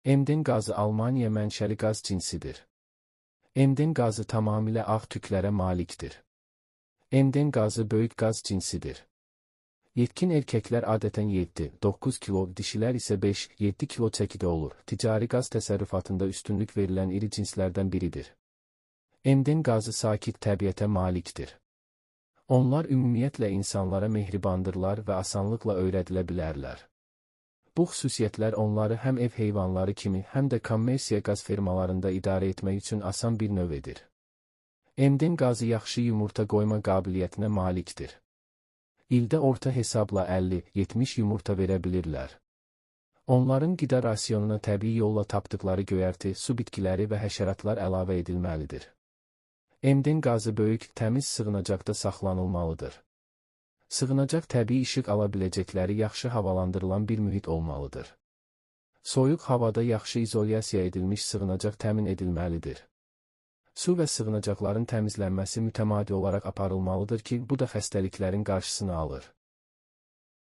Emden qazı Almaniya mənşəli qaz cinsidir. Emden qazı tamamilə ağ tüklərə malikdir. Emden qazı böyük qaz cinsidir. Yetkin erkəklər adətən 7-9 kilo, dişilər isə 5-7 kilo çəkidə olur. Ticari qaz təsərrüfatında üstünlük verilən iri cinslərdən biridir. Emden qazı sakit təbiətə malikdir. Onlar ümumiyyətlə insanlara mehribandırlar və asanlıqla öyrədilə bilərlər. Bu xüsusiyyətlər onları həm ev heyvanları kimi, həm də kommersiya qaz fermalarında idarə etmək üçün asan bir növ edir. Emden qazı yaxşı yumurta qoyma qabiliyyətinə malikdir. İldə orta hesabla 50-70 yumurta verə bilirlər. Onların qida rasionuna təbii yolla tapdıqları göyərti, su bitkiləri və həşəratlar əlavə edilməlidir. Emden qazı böyük, təmiz sığınacaqda saxlanılmalıdır. Sığınacaq təbii işıq ala biləcəkləri yaxşı havalandırılan bir mühit olmalıdır. Soyuq havada yaxşı izolyasiya edilmiş sığınacaq təmin edilməlidir. Su və sığınacaqların təmizlənməsi mütəmadi olaraq aparılmalıdır ki, bu da xəstəliklərin qarşısını alır.